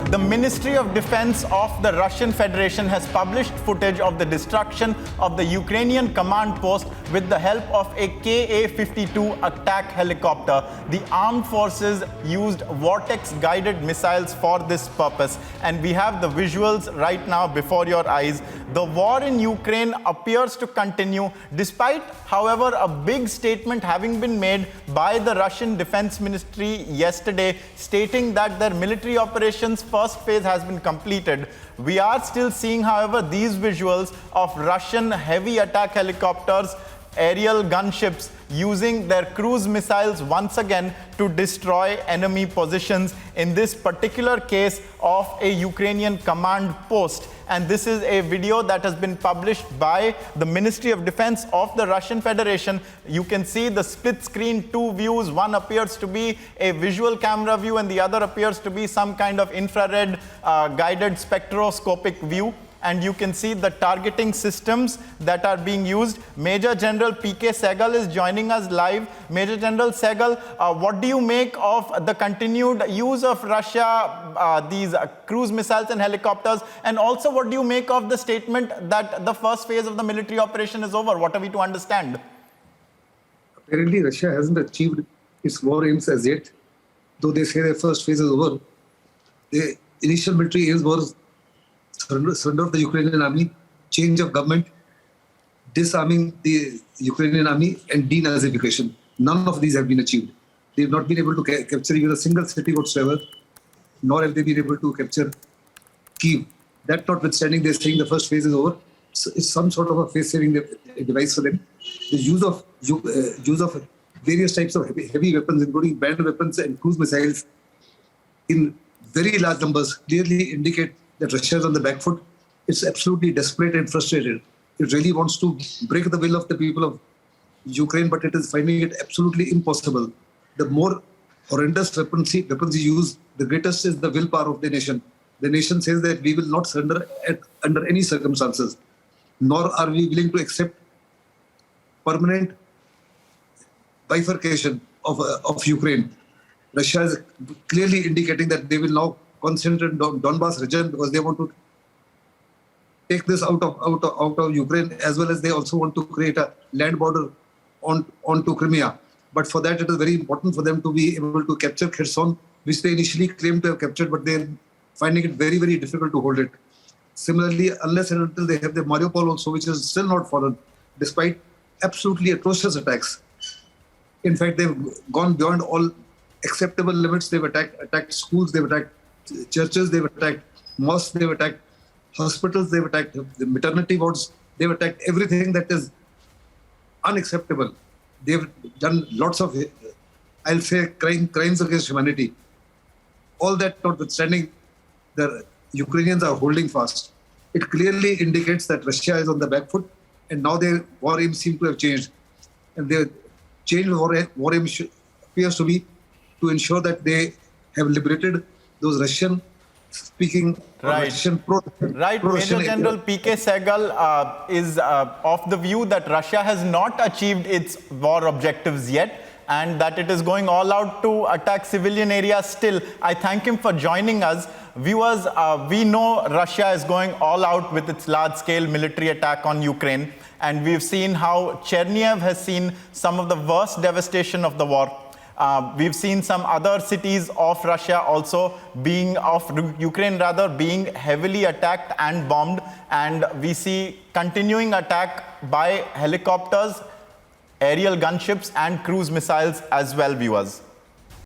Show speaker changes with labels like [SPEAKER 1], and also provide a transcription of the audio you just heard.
[SPEAKER 1] The Ministry of Defense of the Russian Federation has published footage of the destruction of the Ukrainian command post with the help of a KA-52 attack helicopter. The armed forces used vortex-guided missiles for this purpose. And we have the visuals right now before your eyes. The war in Ukraine appears to continue, despite, however, a big statement having been made by the Russian Defense Ministry yesterday, stating that their military operations first phase has been completed. We are still seeing, however, these visuals of Russian heavy attack helicopters, aerial gunships using their cruise missiles once again to destroy enemy positions, in this particular case of a Ukrainian command post. And this is a video that has been published by the Ministry of Defense of the Russian Federation. You can see the split screen, two views. One appears to be a visual camera view and the other appears to be some kind of infrared guided spectroscopic view. And you can see the targeting systems that are being used. Major General P.K. Sehgal is joining us live. Major General Sehgal, what do you make of the continued use of Russia, these cruise missiles and helicopters? And also, what do you make of the statement that the first phase of the military operation is over? What are we to understand?
[SPEAKER 2] Apparently, Russia hasn't achieved its war aims as yet. Though they say the first phase is over, the initial military aims were surrender of the Ukrainian army, change of government, disarming the Ukrainian army, and denazification. None of these have been achieved. They have not been able to capture even a single city whatsoever, nor have they been able to capture Kyiv. That notwithstanding, they're saying the first phase is over. So it's some sort of a face-saving device for them. The use of various types of heavy weapons, including band weapons and cruise missiles, in very large numbers, clearly indicate that Russia is on the back foot. It's absolutely desperate and frustrated. It really wants to break the will of the people of Ukraine, but it is finding it absolutely impossible. The more horrendous weapons you use, the greatest is the willpower of the nation. The nation says that we will not surrender under any circumstances, nor are we willing to accept permanent bifurcation of Ukraine. Russia is clearly indicating that they will now concentrate on Donbas region because they want to take this out of Ukraine, as well as they also want to create a land border onto Crimea. But for that, it is very important for them to be able to capture Kherson, which they initially claimed to have captured, but they're finding it very, very difficult to hold it. Similarly, unless and until they have the Mariupol also, which is still not fallen, despite absolutely atrocious attacks. In fact, they've gone beyond all acceptable limits. They've attacked schools, they've attacked churches, they've attacked mosques, they've attacked hospitals, they've attacked the maternity wards, they've attacked everything that is unacceptable. They've done lots of, I'll say, crimes against humanity. All that notwithstanding, the Ukrainians are holding fast. It clearly indicates that Russia is on the back foot, and now their war aims seem to have changed. And their changed war aim appears to be to ensure that they have liberated those Russian-speaking, Russian
[SPEAKER 1] Right, Major General P.K. Sehgal is of the view that Russia has not achieved its war objectives yet, and that it is going all out to attack civilian areas still. I thank him for joining us. Viewers, we know Russia is going all out with its large-scale military attack on Ukraine, and we've seen how Chernihiv has seen some of the worst devastation of the war. We've seen some other cities of Russia also Ukraine being heavily attacked and bombed. And we see continuing attack by helicopters, aerial gunships and cruise missiles as well, viewers.